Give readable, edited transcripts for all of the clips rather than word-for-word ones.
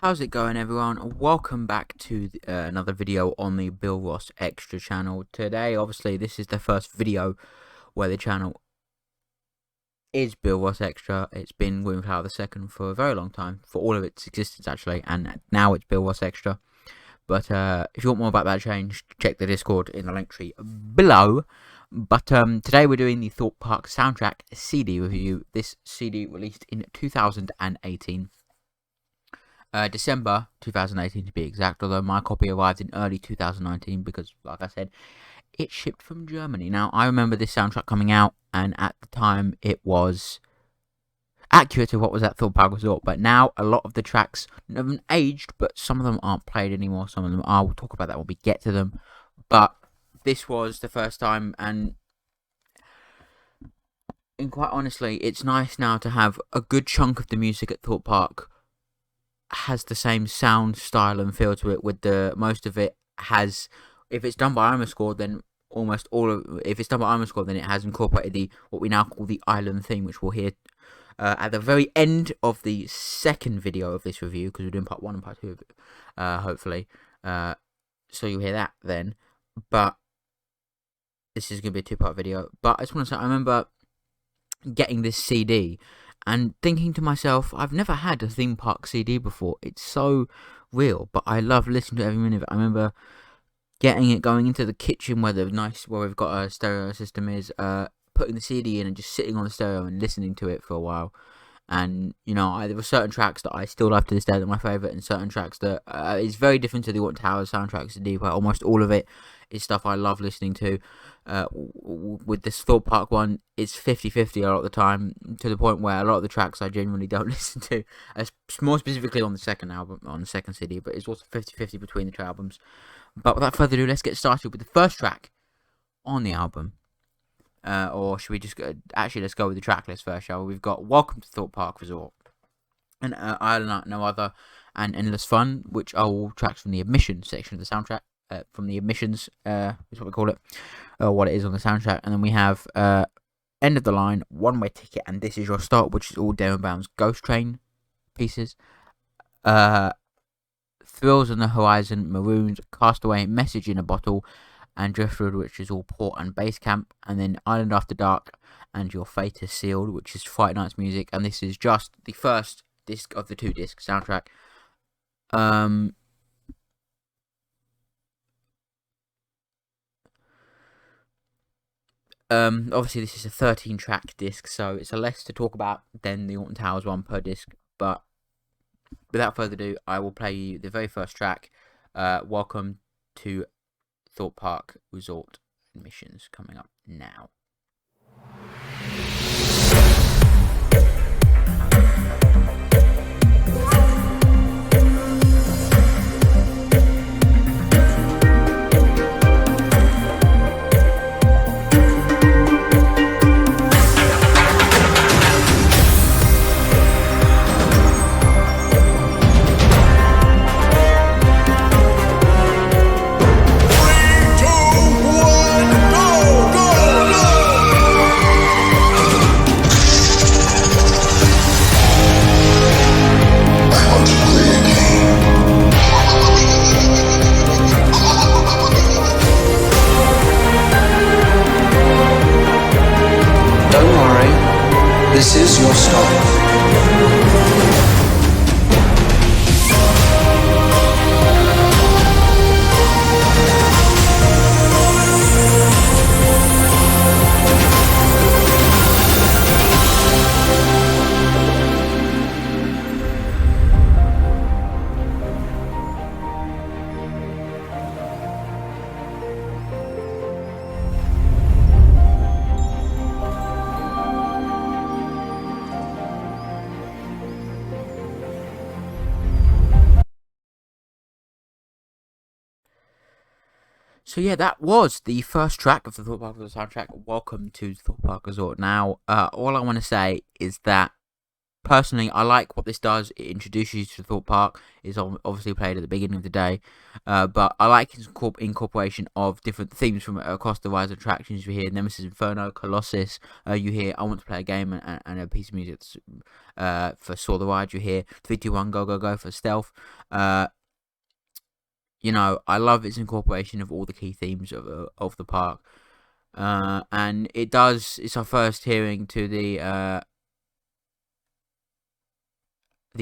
How's it going, everyone? Welcome back to another video on the Bill Ross Extra channel. Today, obviously, this is the first video where the channel is Bill Ross Extra. It's been William Cloud II for a very long time, for all of its existence actually, and now it's Bill Ross Extra. But if you want more about that change, check the Discord in the link tree below. But today we're doing the Thorpe Park soundtrack CD review. This CD released in 2018. December 2018 to be exact, although my copy arrived in early 2019 because, like I said, it shipped from Germany. Now, I remember this soundtrack coming out, and at the time it was accurate to what was at Thorpe Park Resort, but now a lot of the tracks haven't aged, but some of them aren't played anymore, some of them are. We'll talk about that when we get to them, but this was the first time, and quite honestly, it's nice now to have a good chunk of the music at Thorpe Park has the same sound, style, and feel to it. With the most of it has, if it's done by Score, then almost all of. If it's done by Score, then it has incorporated the what we now call the island theme, which we'll hear at the very end of the second video of this review, because we're doing part 1 and part 2 of it, hopefully. So you'll hear that then. But this is gonna be a 2-part video. But I just want to say, I remember getting this CD and thinking to myself, I've never had a theme park CD before. It's so real, but I love listening to every minute of it. I remember getting it, going into the kitchen where we've got a stereo system is, putting the CD in and just sitting on the stereo and listening to it for a while. And, you know, there were certain tracks that I still love to this day that are my favourite, and certain tracks that is very different to the Alton Towers soundtrack CD, where almost all of it is stuff I love listening to. With this Thorpe Park one, it's 50-50 a lot of the time, to the point where a lot of the tracks I genuinely don't listen to, more specifically on the second album, on the second CD, but it's also 50-50 between the two albums. But without further ado, let's get started with the first track on the album. Or should we just go, actually, let's go with the track list first, shall we? We've got Welcome to Thorpe Park Resort, and Island Night No Other, and Endless Fun, which are all tracks from the admissions section of the soundtrack. From the admissions, is what we call it, or what it is on the soundtrack. And then we have End of the Line, One Way Ticket, and This Is Your Start, which is all Darren Brown's Ghost Train pieces. Thrills on the Horizon, Maroons, Castaway, Message in a Bottle, and Driftwood, which is all Port and Base Camp. And then Island After Dark and Your Fate Is Sealed, which is Friday Night's music. And this is just the first disc of the 2-disc soundtrack. Obviously this is a 13-track disc, so it's a less to talk about than the Alton Towers one per disc. But without further ado, I will play you the very first track, Welcome to Thorpe Park Resort Admissions, coming up now. Go, go, go! So yeah, that was the first track of the Thorpe Park Resort soundtrack. Welcome to Thorpe Park Resort. Now, all I want to say is that personally, I like what this does. It introduces you to Thorpe Park. It's obviously played at the beginning of the day, but I like its incorporation of different themes from across the rise of attractions. You hear Nemesis Inferno, Colossus. You hear I Want to Play a Game and a piece of music for Saw the Ride. You hear 3, 2, 1, Go, Go, Go for Stealth. You know, I love its incorporation of all the key themes of the park, and it does. It's our first hearing to the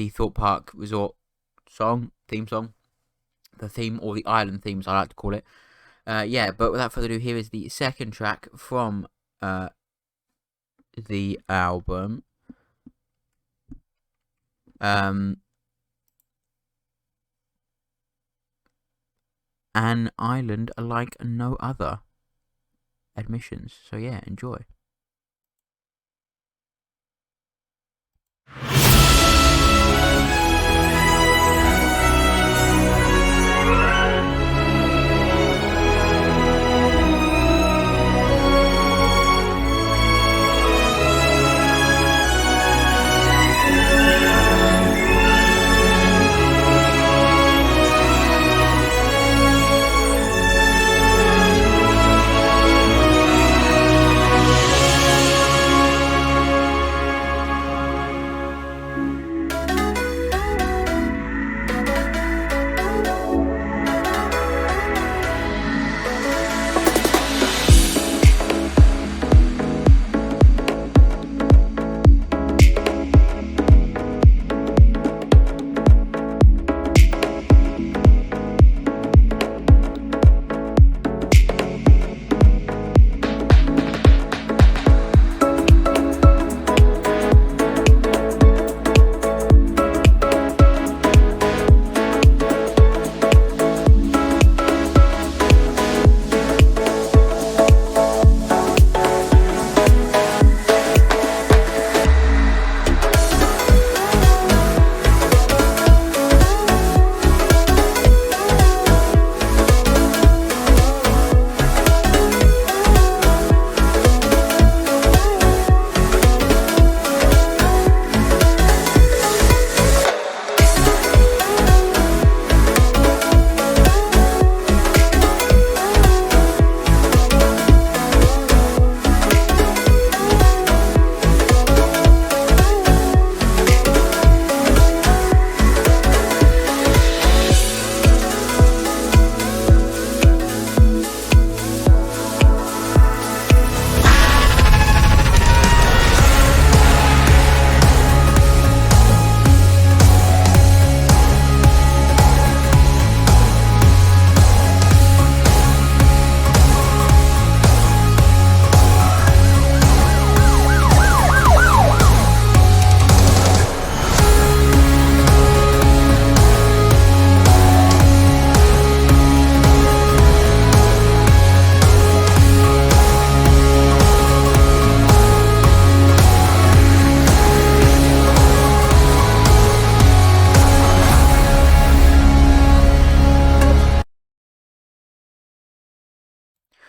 Thorpe Park Resort theme song, the theme or the island themes I like to call it. Yeah, but without further ado, here is the second track from the album. An island like no other. Admissions. So yeah, enjoy.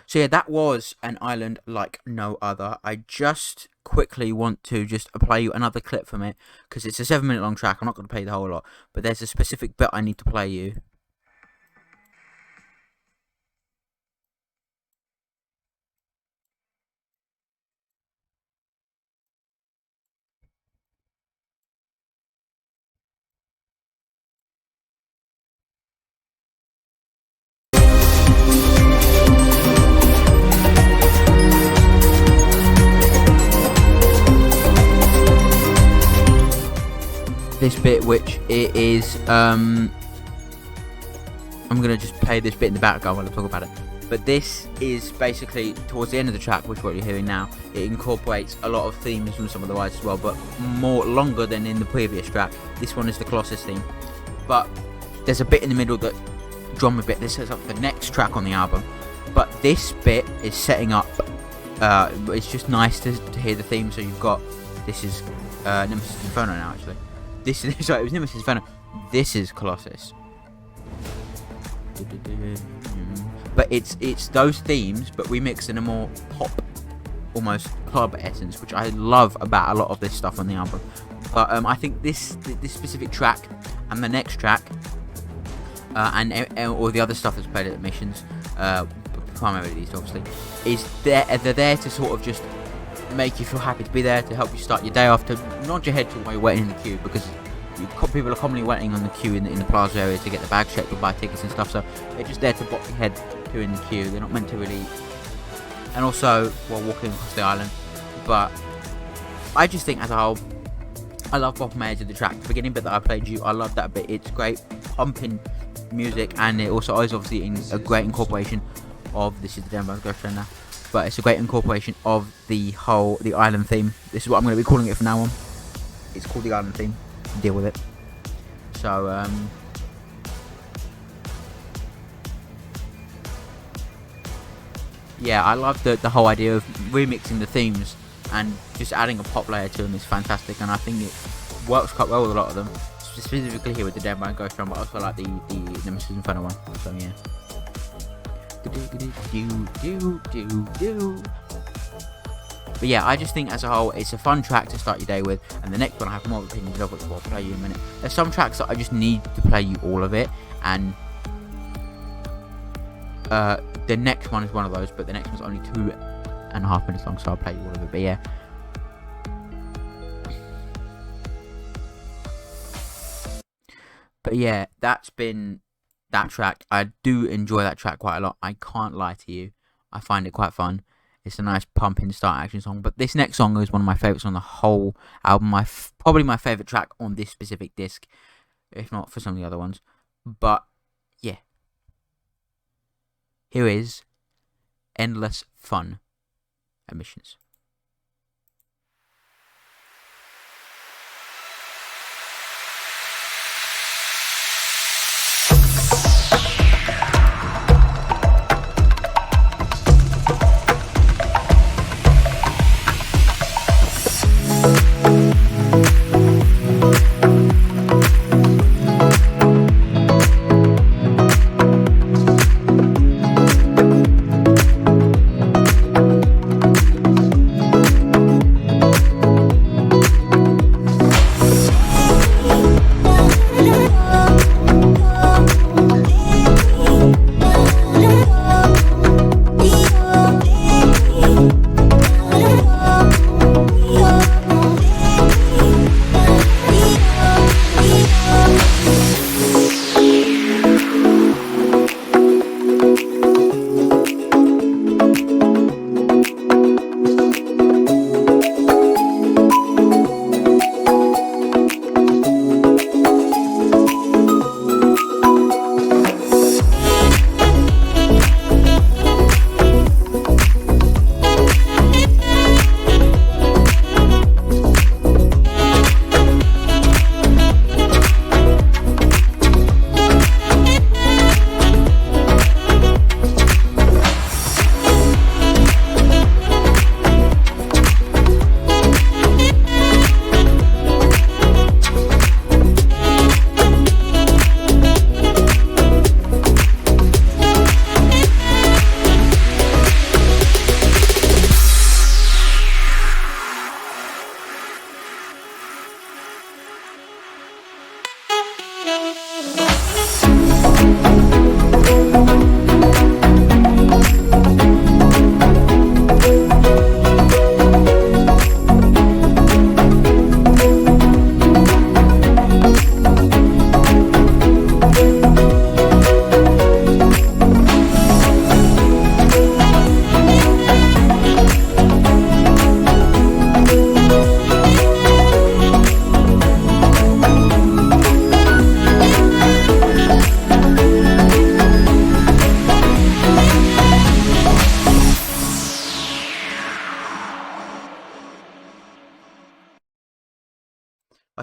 So yeah, that was An Island Like No Other. I just quickly want to just play you another clip from it, because it's a 7-minute long track. I'm not going to play the whole lot, but there's a specific bit I need to play you. This bit, which it is, I'm gonna just play this bit in the background while I talk about it. But this is basically towards the end of the track, which is what you're hearing now. It incorporates a lot of themes from some of the rides as well, but more longer than in the previous track. This one is the Colossus theme, but there's a bit in the middle, that drama bit. This sets up the next track on the album, but this bit is setting up. It's just nice to hear the theme. So you've got, this is Nemesis Inferno now, actually. This is, sorry, it was Nemesis Inferno. This is Colossus. but it's those themes, but remixed in a more pop, almost club essence, which I love about a lot of this stuff on the album. But I think this specific track and the next track, and all the other stuff that's played at the missions, primarily these obviously, they're there to sort of just make you feel happy to be there, to help you start your day off, to nod your head to while you're waiting in the queue, because people are commonly waiting on the queue in the plaza area to get the bag checked or buy tickets and stuff, so they're just there to bop your head to in the queue. They're not meant to really, and also while walking across the island. But I just think as a whole, I love bopping my head to the track. The beginning bit that I played you, I love that bit. It's great pumping music, and it also is obviously a great incorporation of, this is the Denver Ghost Train now, but it's a great incorporation of the island theme. This is what I'm going to be calling it from now on. It's called the island theme. Deal with it. So yeah, I love the whole idea of remixing the themes and just adding a pop layer to them is fantastic, and I think it works quite well with a lot of them, specifically here with the Dead Man Ghost Run, but I also like the Nemesis Inferno one. So yeah. But yeah, I just think as a whole, it's a fun track to start your day with, and the next one I have more opinions of, which I'll play you in a minute. There's some tracks that I just need to play you all of it, and the next one is one of those, but the next one's only 2.5 minutes long, so I'll play you all of it. But yeah, that's been that track. I do enjoy that track quite a lot, I can't lie to you. I find it quite fun. It's a nice pumping start action song. But this next song is one of my favourites on the whole album. Probably my favourite track on this specific disc, if not for some of the other ones. But yeah, here is Endless Fun Emissions.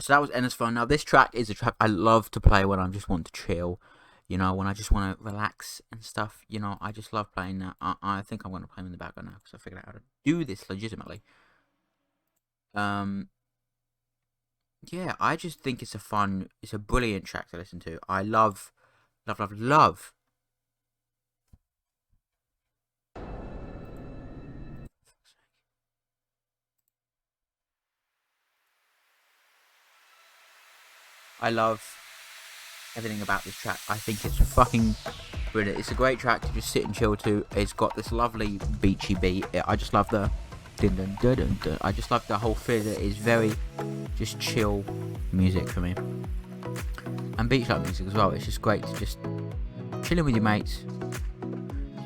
So that was Endless Fun. Now this track is a track I love to play when I just want to chill, you know, when I just want to relax and stuff. You know, I just love playing that. I think I'm going to play them in the background now because I figured out how to do this legitimately. Yeah, I just think it's a brilliant track to listen to. I love I love everything about this track. I think it's fucking brilliant. It's a great track to just sit and chill to. It's got this lovely beachy beat. I just love the dun dun dun dun dun. I just love the whole feel that is very just chill music for me. And beach like music as well. It's just great to just chilling with your mates.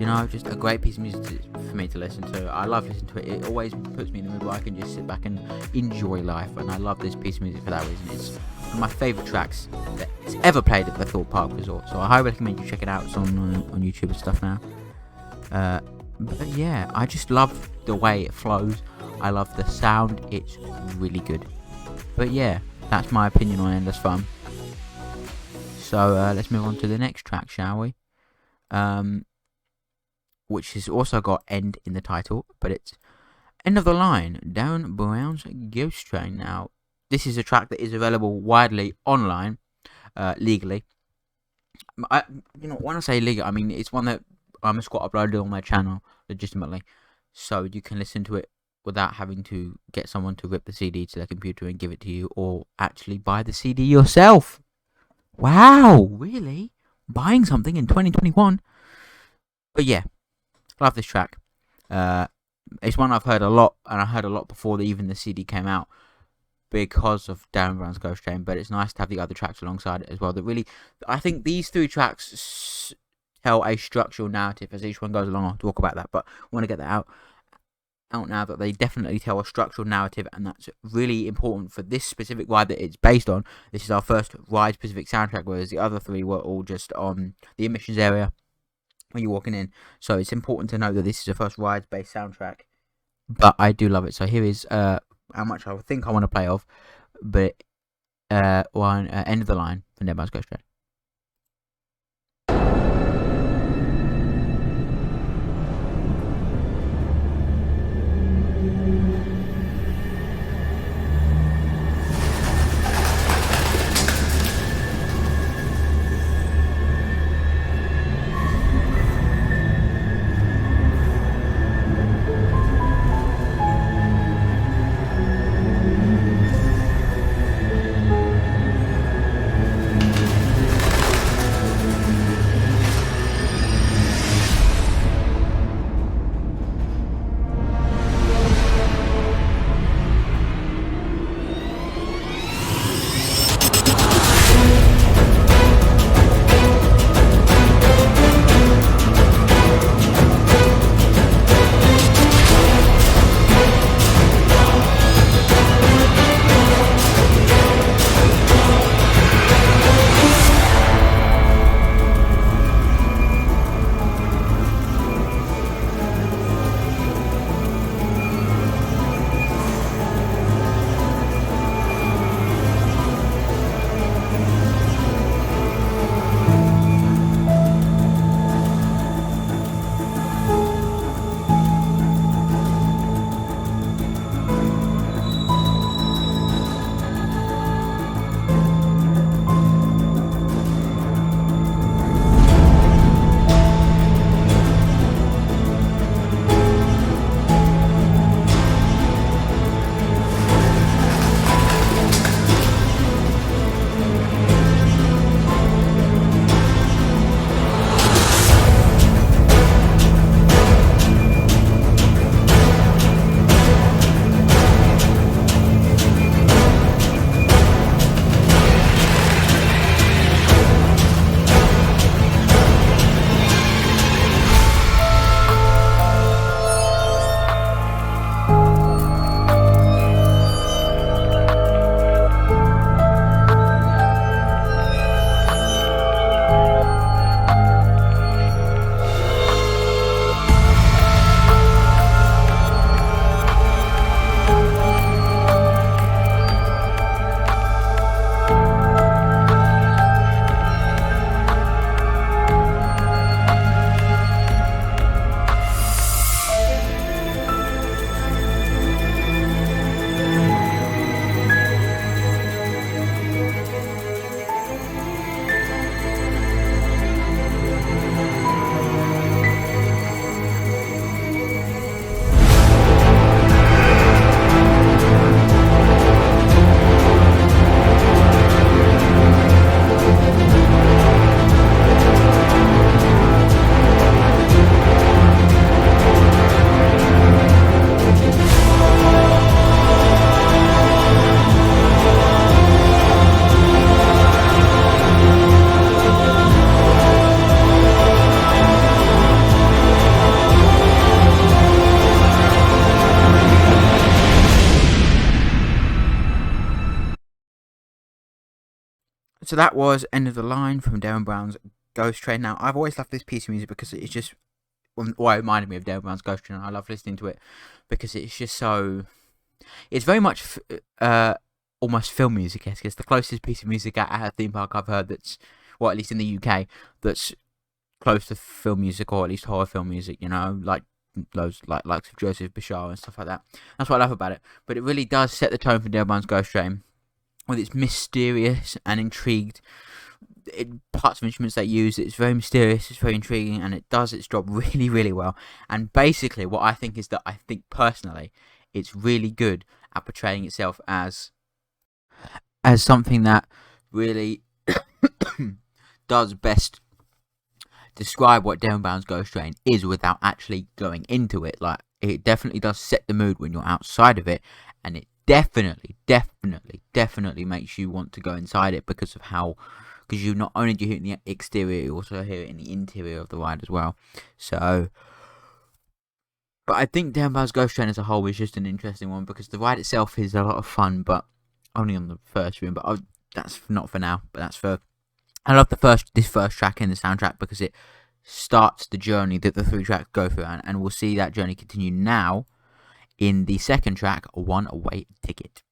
You know, just a great piece of music for me to listen to. I love listening to it. It always puts me in the mood where I can just sit back and enjoy life. And I love this piece of music for that reason. It's one of my favourite tracks that's ever played at the Thorpe Park Resort. So I highly recommend you check it out. It's on YouTube and stuff now. But yeah, I just love the way it flows. I love the sound. It's really good. But yeah, that's my opinion on Endless Fun. So let's move on to the next track, shall we? Which has also got end in the title, but it's End of the Line, Darren Brown's Ghost Train. Now, this is a track that is available widely online, legally. When I say legal, I mean it's one that I'm Squat uploaded on my channel legitimately, so you can listen to it without having to get someone to rip the CD to their computer and give it to you, or actually buy the CD yourself. Wow, really? Buying something in 2021? But yeah, love this track. It's one I've heard a lot, and I heard a lot before even the CD came out because of Darren Brown's Ghost Train. But it's nice to have the other tracks alongside it as well. That really, I think these three tracks tell a structural narrative as each one goes along. I'll talk about that, but I want to get that out now that they definitely tell a structural narrative, and that's really important for this specific ride that it's based on. This is our first ride-specific soundtrack, whereas the other three were all just on the emissions area when you're walking in. So it's important to know that this is a first ride-based soundtrack, but I do love it. So here is how much I think I want to play of, but one End of the Line from Darren Brown's Ghost Train. So that was End of the Line from Darren Brown's Ghost Train. Now, I've always loved this piece of music because it's just, well, it reminded me of Darren Brown's Ghost Train. I love listening to it because it's just so, it's very much almost film music-esque. It's the closest piece of music at a theme park I've heard that's, well, at least in the UK, that's close to film music, or at least horror film music, you know, like those likes of Joseph Bishar and stuff like that. That's what I love about it. But it really does set the tone for Darren Brown's Ghost Train with its mysterious and intrigued parts of instruments they use. It's very mysterious, it's very intriguing, and it does its job really, really well. And basically, what I think is that I think personally, it's really good at portraying itself as something that really does best describe what Darren Brown's Ghost Train is without actually going into it. Like, it definitely does set the mood when you're outside of it, and it definitely makes you want to go inside it because you not only do you hear it in the exterior, you also hear it in the interior of the ride as well. So, but I think Darren Brown's Ghost Train as a whole is just an interesting one because the ride itself is a lot of fun, but only on the first room. But that's not for now. But that's for, I love this first track in the soundtrack because it starts the journey that the 3 tracks go through, and we'll see that journey continue now in the second track, One Way Ticket.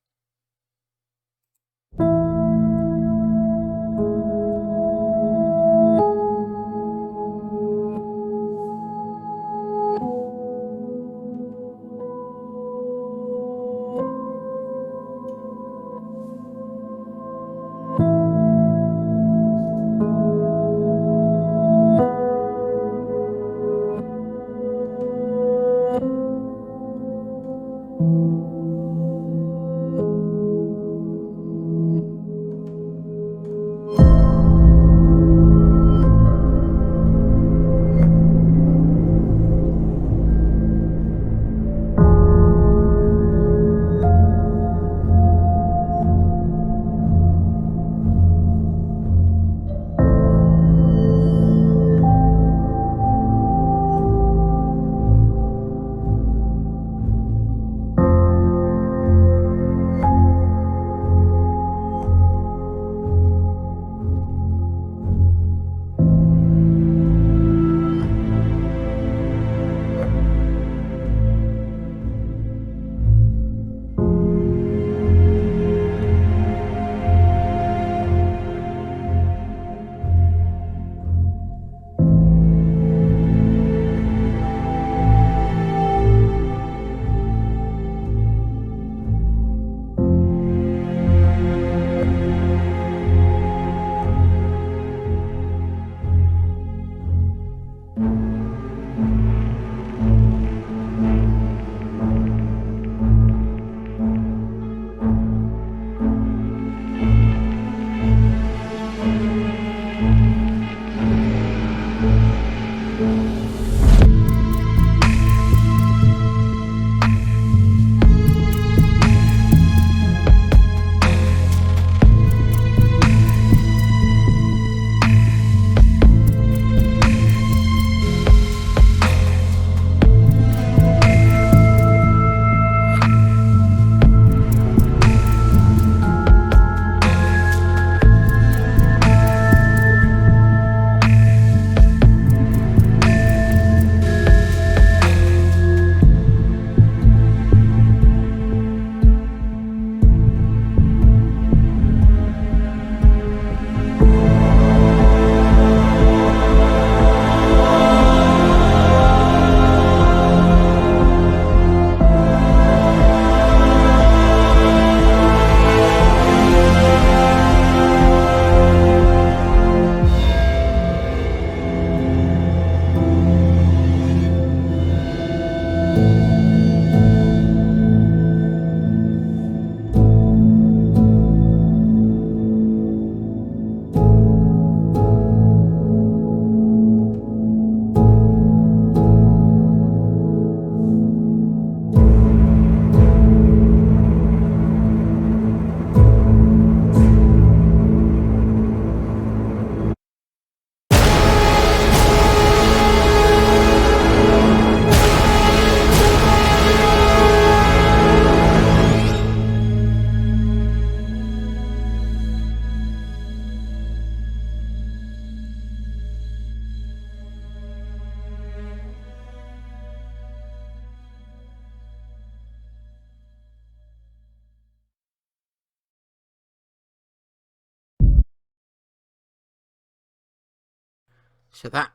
So that,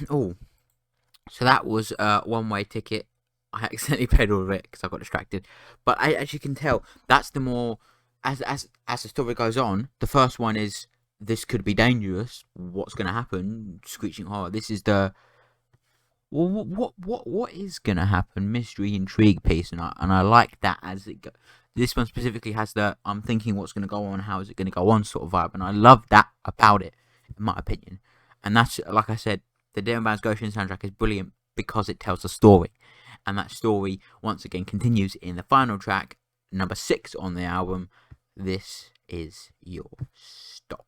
oh, so that was a one-way ticket. I accidentally paid all of it because I got distracted. But as you can tell, that's the more as the story goes on. The first one is this could be dangerous. What's going to happen? Screeching horror. This is the well, what is going to happen? Mystery, intrigue piece, and I like that as it go. This one specifically has the I'm thinking what's going to go on, how is it going to go on sort of vibe, and I love that about it, in my opinion. And that's like I said, the Darren Band's Goshen soundtrack is brilliant because it tells a story, and that story once again continues in the final track, number 6 on the album. This is your stop.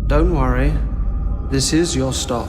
Don't worry, this is your stop.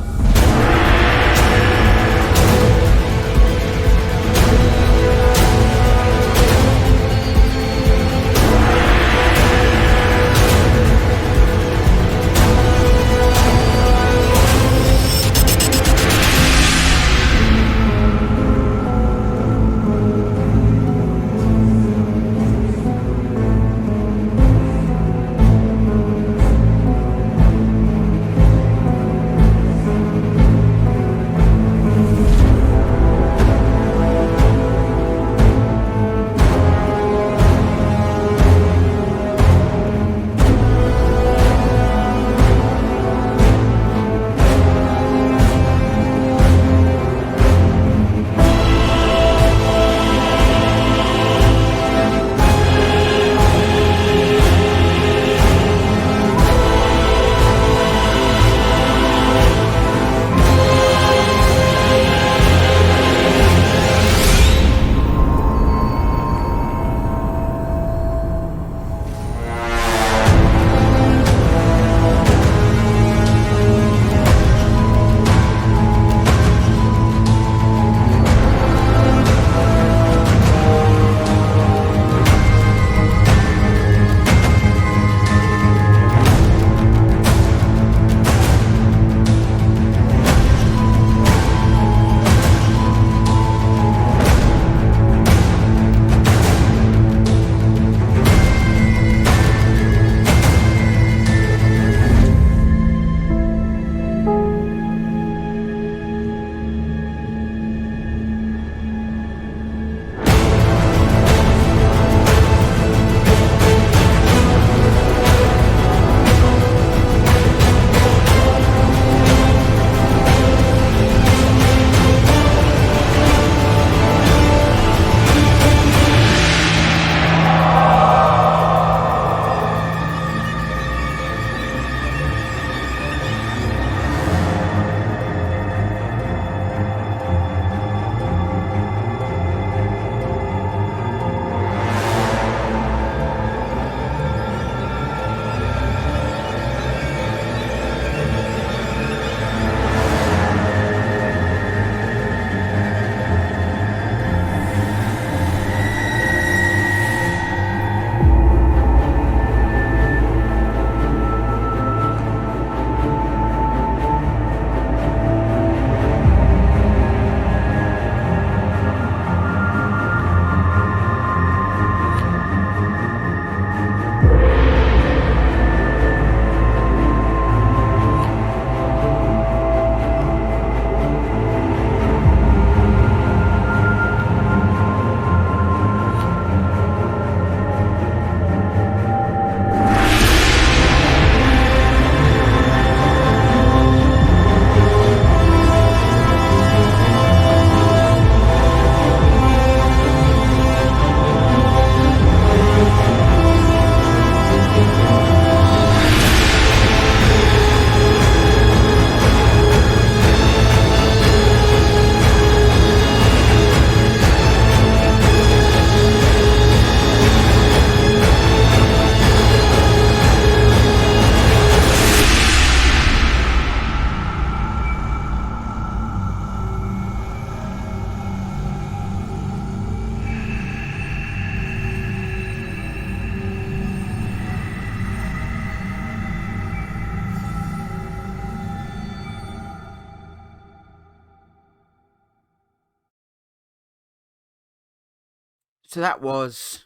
So that was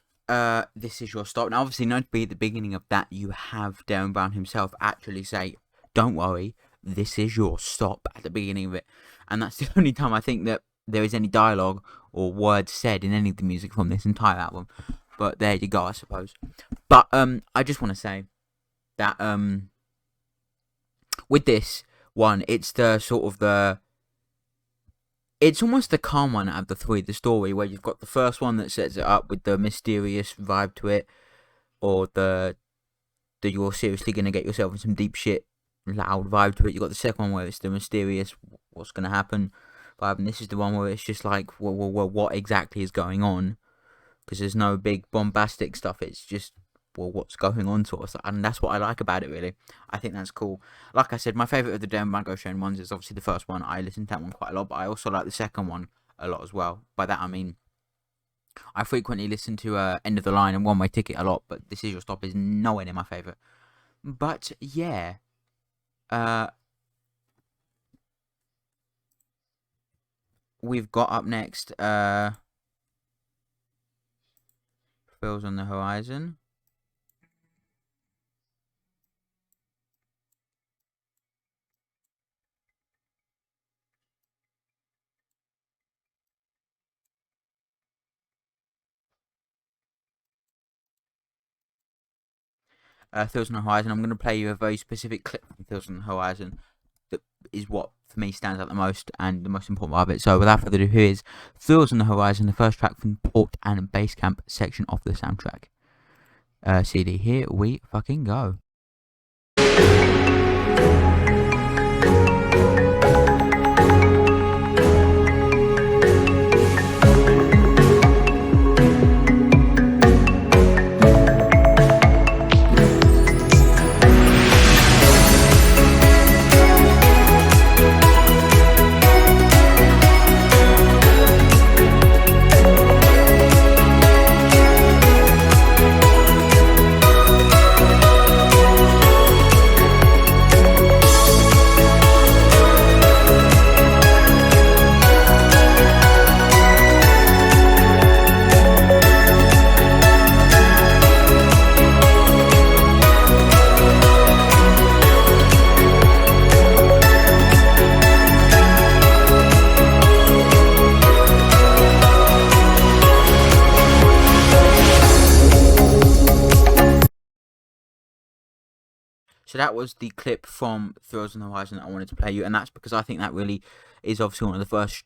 This Is Your Stop. Now, obviously, not to be at the beginning of that, you have Darren Brown himself actually say, don't worry, "This is your stop" at the beginning of it, and that's the only time I think that there is any dialogue or words said in any of the music from this entire album. But there you go, I suppose. But I just want to say that with this one, it's the sort of it's almost the calm one out of the three, the story, where you've got the first one that sets it up with the mysterious vibe to it, or the you're seriously going to get yourself in some deep shit, loud vibe to it. You've got the second one where it's the mysterious, what's going to happen vibe, and this is the one where it's just like, well, what exactly is going on? Because there's no big bombastic stuff, it's just, well, what's going on sort of stuff, and that's what I like about it, really. I think that's cool. Like I said, my favourite of the Dan Mango Shown ones is obviously the first one. I listened to that one quite a lot, but I also like the second one a lot as well. By that I mean, I frequently listen to End of the Line and One Way Ticket a lot, but This Is Your Stop is nowhere near my favourite. But yeah, we've got up next Fills on the Horizon. Fills on the Horizon. I'm going to play you a very specific clip from Fills on the Horizon that is what for me stands out the most and the most important part of it. So without further ado, here is Fills on the Horizon, the first track from Port and Base Camp section of the soundtrack CD. Here we fucking go. So that was the clip from Thrills on the Horizon that I wanted to play you, and that's because I think that really is obviously one of the first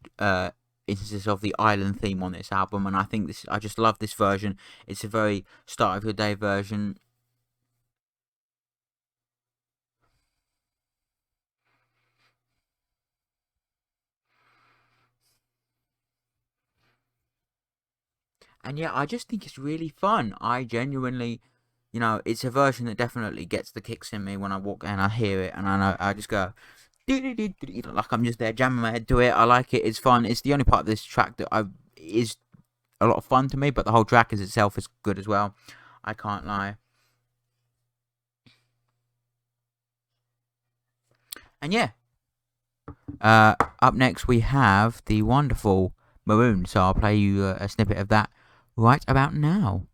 instances of the island theme on this album, and I just love this version. It's a very start of your day version. And yeah, I just think it's really fun. I genuinely, it's a version that definitely gets the kicks in me when I walk and I hear it, and I just go, like I'm just there jamming my head to it. I like it. It's fun. It's the only part of this track that is a lot of fun to me, but the whole track as itself is good as well. I can't lie. And yeah, up next we have the wonderful Maroon. So I'll play you a snippet of that right about now.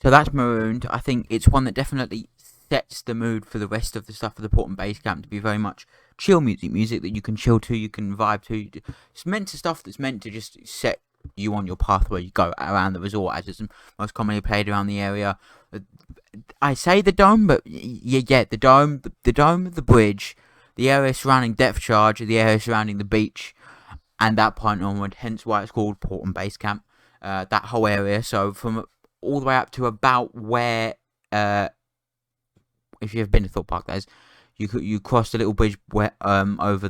So that's Marooned. I think it's one that definitely sets the mood for the rest of the stuff for the Port and Base Camp to be very much chill music that you can chill to, you can vibe to. It's meant to stuff that's meant to just set you on your path where you go around the resort, as it's most commonly played around the area. I say the dome, but yeah, the dome, the bridge, the area surrounding Depth Charge, the area surrounding the beach, and that point onward. Hence why it's called Port and Base Camp. That whole area. So from all the way up to about where, if you've been to Thorpe Park, that is, you cross the little bridge where over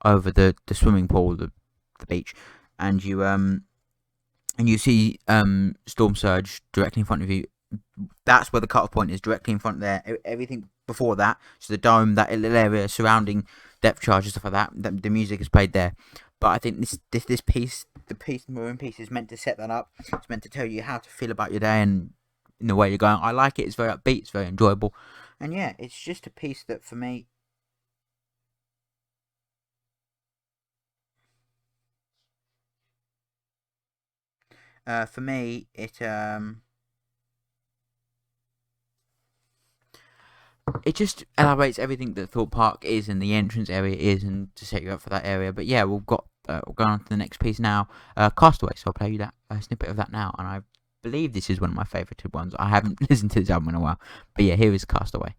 over the swimming pool, the beach, and you see Storm Surge directly in front of you. That's where the cut-off point is, directly in front there. Everything before that, so the dome, that little area surrounding Depth Charge and stuff like that, the music is played there. But I think this piece, the Maroon piece, is meant to set that up. It's meant to tell you how to feel about your day and in the way you're going. I like it. It's very upbeat. It's very enjoyable. And yeah, it's just a piece that for me. It just elaborates everything that Thorpe Park is and the entrance area is, and to set you up for that area. But yeah, we'll go on to the next piece now, Castaway. So I'll play you that a snippet of that now, and I believe this is one of my favourite ones. I haven't listened to this album in a while, but yeah, here is Castaway.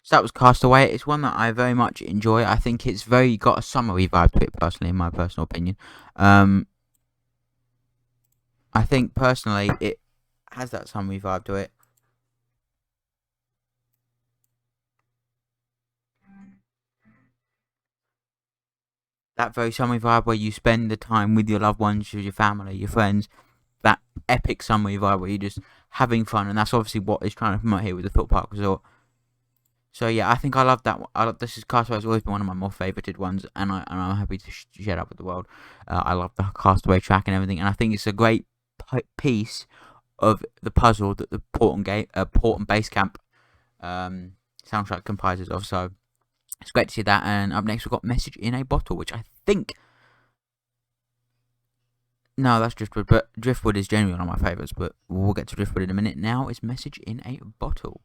So that was Castaway. It's one that I very much enjoy. I think it's very got a summery vibe to it, personally, in my personal opinion. I think personally it has that summery vibe to it. That very summery vibe where you spend the time with your loved ones, with your family, your friends. That epic summery vibe where you're just having fun, and that's obviously what it's trying to promote here with the Thorpe Park Resort. So yeah, I think I love that one. This is Castaway has always been one of my more favorited ones, and I'm happy to share that with the world. I love the Castaway track and everything, and I think it's a great piece of the puzzle that the Port and Base Camp soundtrack comprises of. So it's great to see that. And up next we've got Message in a Bottle, which I think, no, that's Driftwood, but Driftwood is generally one of my favourites, but we'll get to Driftwood in a minute. Now is Message in a Bottle.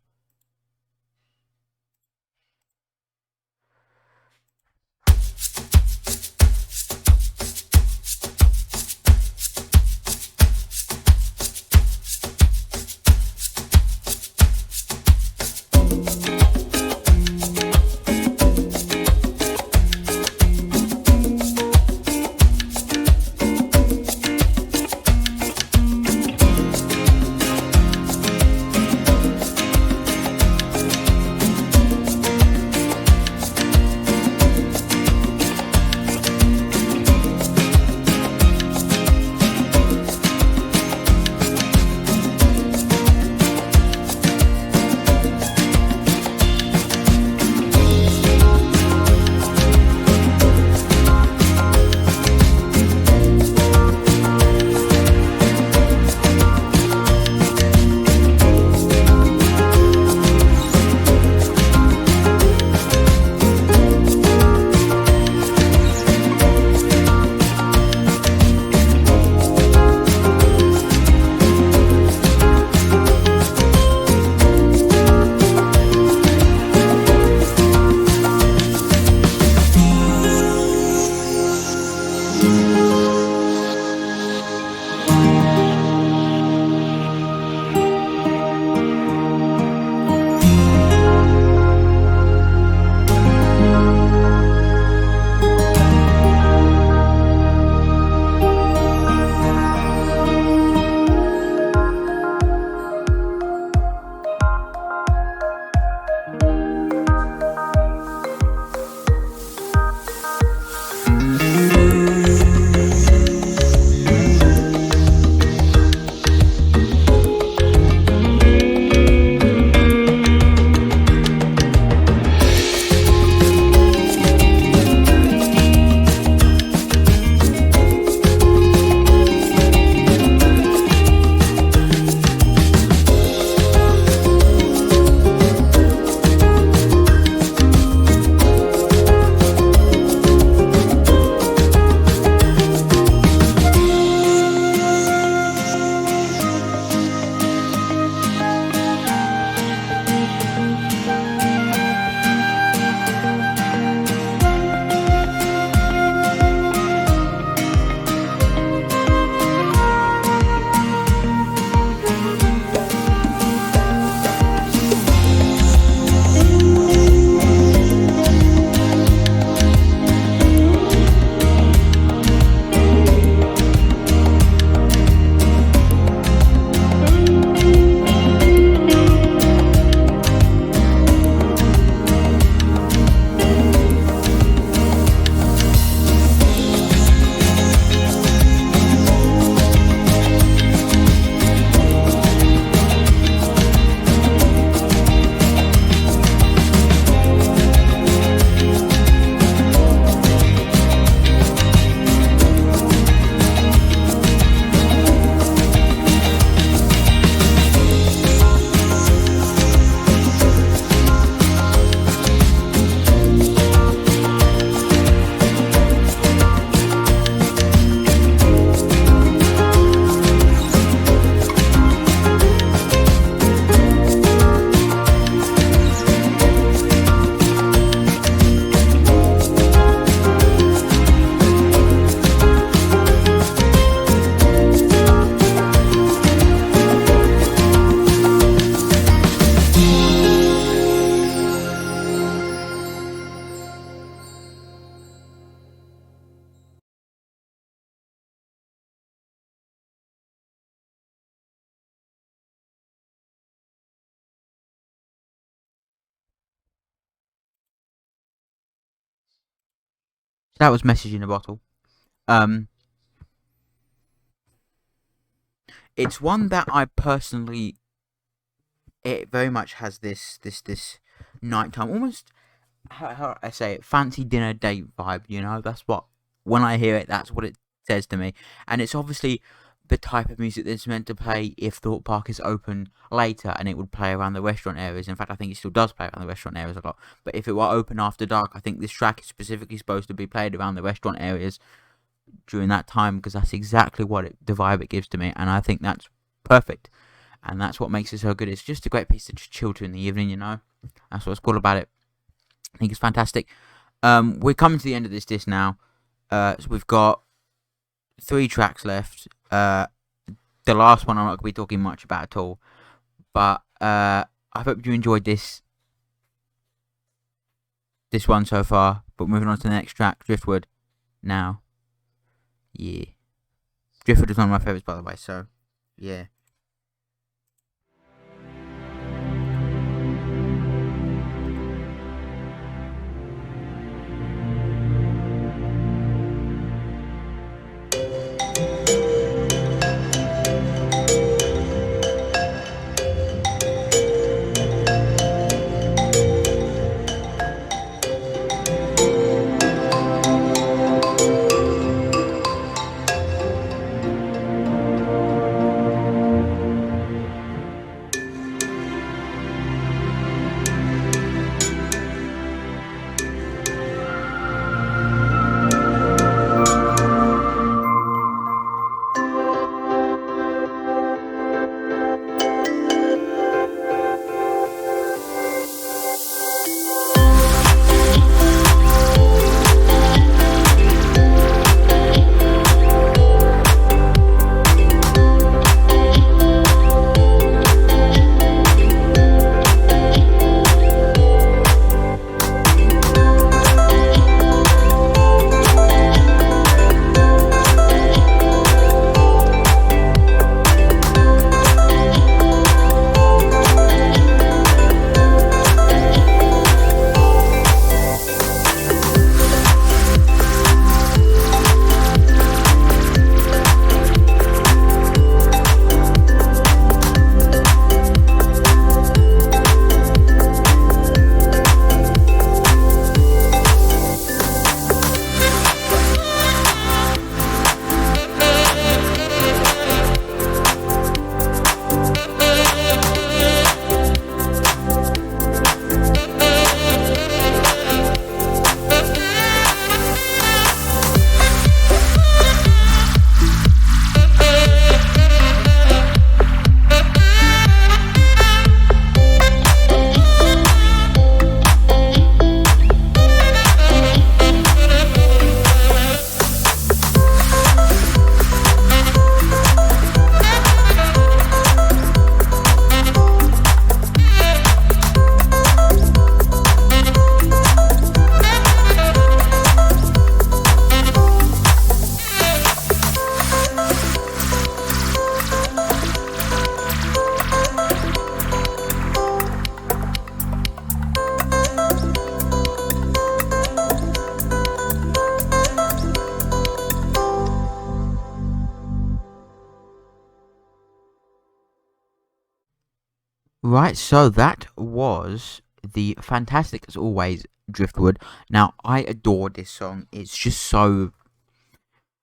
So that was Message in a Bottle. Um, it's one that I personally, it very much has this nighttime, almost how I say it, fancy dinner date vibe. You know, that's what, when I hear it, that's what it says to me. And it's obviously the type of music that's meant to play if Thorpe Park is open later, and it would play around the restaurant areas. In fact, I think it still does play around the restaurant areas a lot. But if it were open after dark, I think this track is specifically supposed to be played around the restaurant areas during that time, because that's exactly the vibe it gives to me, and I think that's perfect. And that's what makes it so good. It's just a great piece to just chill to in the evening, you know. That's what's cool about it. I think it's fantastic. We're coming to the end of this disc now. So we've got 3 tracks left. The last one I'm not going to be talking much about at all. But I hope you enjoyed this one so far. But moving on to the next track, Driftwood. Now, yeah, Driftwood is one of my favourites, by the way. So, yeah. Right, so that was the fantastic, as always, Driftwood. Now, I adore this song. It's just so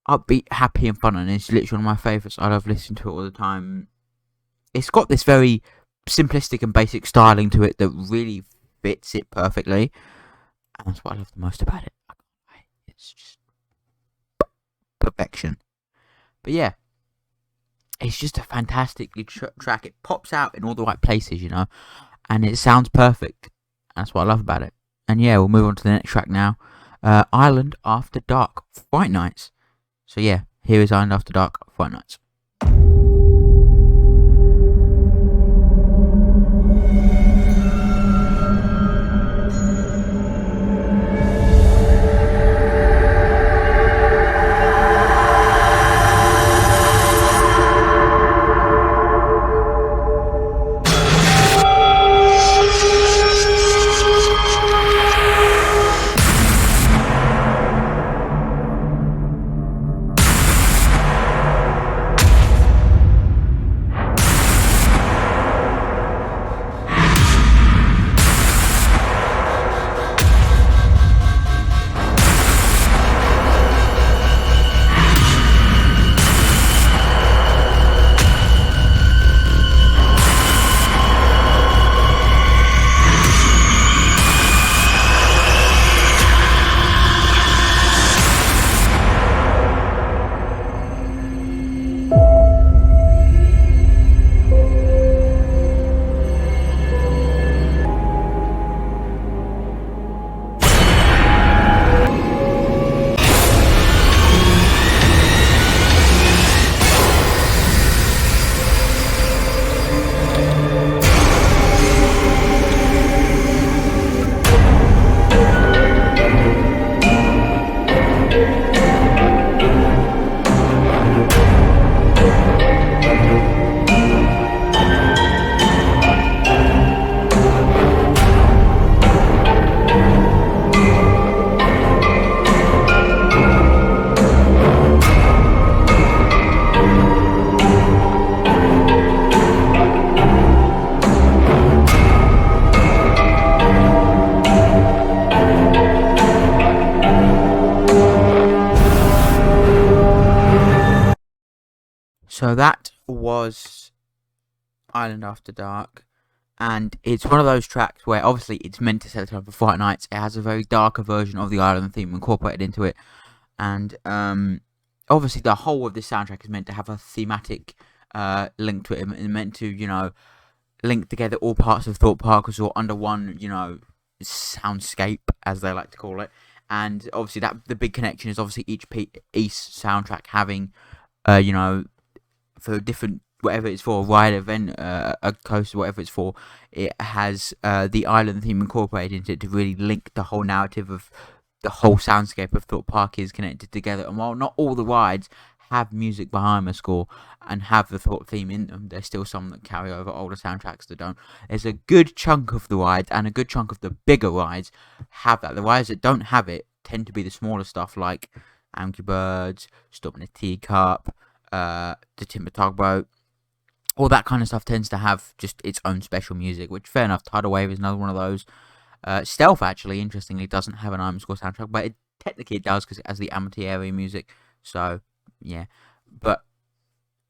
upbeat, happy, and fun, and it's literally one of my favourites. I love listening to it all the time. It's got this very simplistic and basic styling to it that really fits it perfectly, and that's what I love the most about it. It's just perfection. But yeah, it's just a fantastically track. It pops out in all the right places, you know, and it sounds perfect. That's what I love about it. And yeah, we'll move on to the next track now. Island After Dark, Fright Nights. So yeah, here is Island After Dark, Fright Nights. So that was Island After Dark, and it's one of those tracks where obviously it's meant to set the tone for Fright Nights. It has a very darker version of the Island theme incorporated into it, and obviously the whole of this soundtrack is meant to have a thematic link to it, and meant to, you know, link together all parts of Thorpe Park Resort under one, you know, soundscape, as they like to call it. And obviously that the big connection is obviously each soundtrack having, you know, for different, whatever it's for, a ride, event, a coaster, whatever it's for, it has the island theme incorporated into it to really link the whole narrative of the whole soundscape of Thorpe Park is connected together. And while not all the rides have music behind the score and have the Thorpe theme in them, there's still some that carry over older soundtracks that don't. There's a good chunk of the rides and a good chunk of the bigger rides have that. The rides that don't have it tend to be the smaller stuff like Angry Birds, Stop in a Teacup, the Timber Tugboat. All that kind of stuff tends to have just its own special music, which, fair enough. Tidal Wave is another one of those. Stealth, actually, interestingly, doesn't have an Iron Score soundtrack, but technically it does because it has the Amity area music. So, yeah. But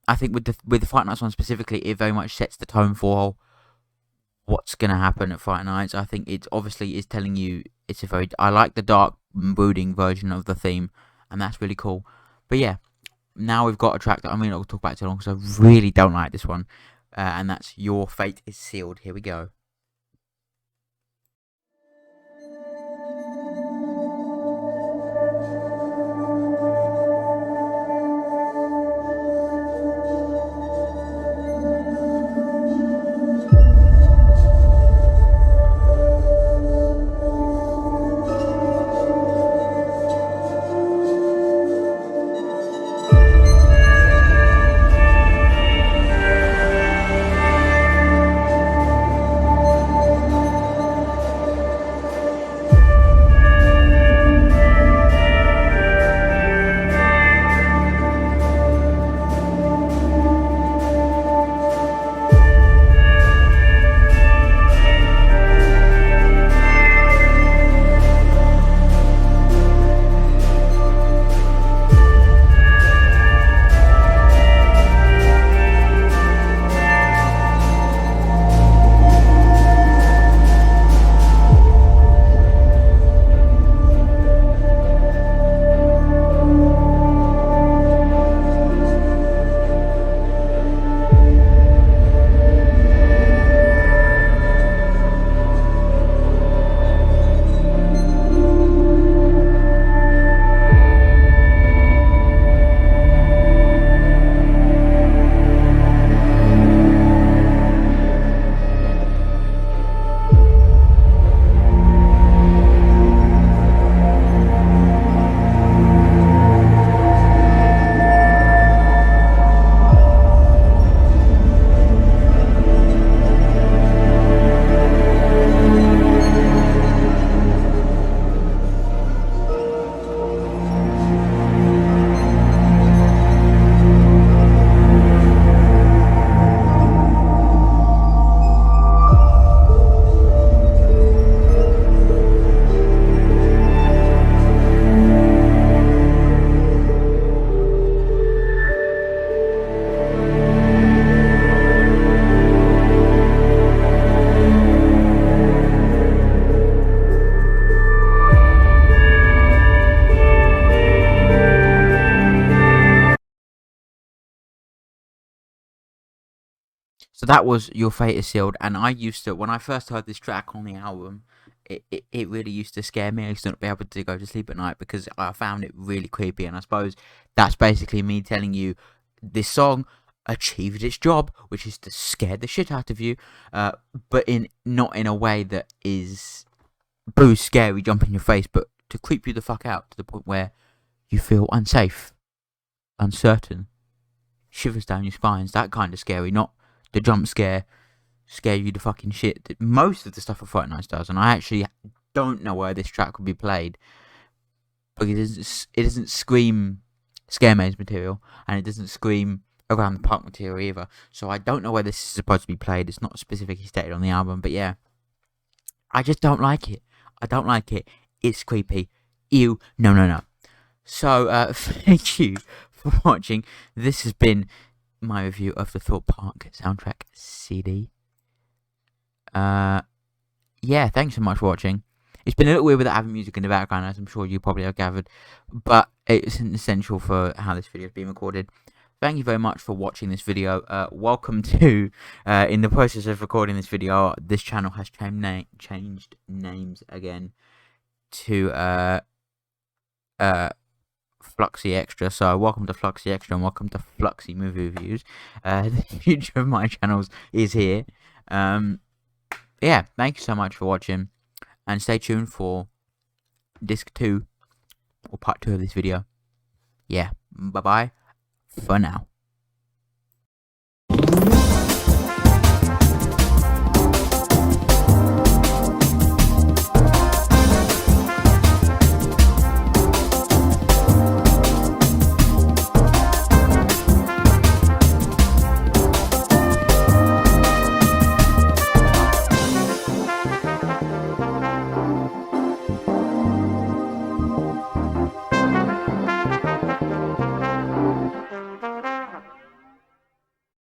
I think with the Fright Nights one specifically, it very much sets the tone for what's going to happen at Fright Nights. I think it obviously is telling you it's a very... I like the dark, brooding version of the theme, and that's really cool. But yeah, now we've got a track that I'm not going to talk about too long because I really don't like this one. And that's Your Fate is Sealed. Here we go. So that was Your Fate is Sealed, and I used to, when I first heard this track on the album, it really used to scare me. I used to not be able to go to sleep at night because I found it really creepy, and I suppose that's basically me telling you this song achieved its job, which is to scare the shit out of you, but not in a way that is boo scary, jump in your face, but to creep you the fuck out to the point where you feel unsafe, uncertain, shivers down your spines, that kind of scary, not the jump scare you the fucking shit that most of the stuff of Fright Nights does. And I actually don't know where this track would be played, because it doesn't scream scare maze material, and it doesn't scream around the park material either. So I don't know where this is supposed to be played. It's not specifically stated on the album, but yeah, I just don't like it. I don't like it. It's creepy. Ew. No. So thank you for watching. This has been my review of the Thorpe Park soundtrack CD. Yeah, thanks so much for watching. It's been a little weird without having music in the background, as I'm sure you probably have gathered, but it's essential for how this video is being recorded. Thank you very much for watching this video. Welcome to, in the process of recording this video, this channel has changed names again to Fluxy Extra. So welcome to Fluxy Extra and welcome to Fluxy Movie Reviews. The future of my channels is here. Yeah, thank you so much for watching, and stay tuned for disc 2 or part 2 of this video. Yeah, bye bye for now.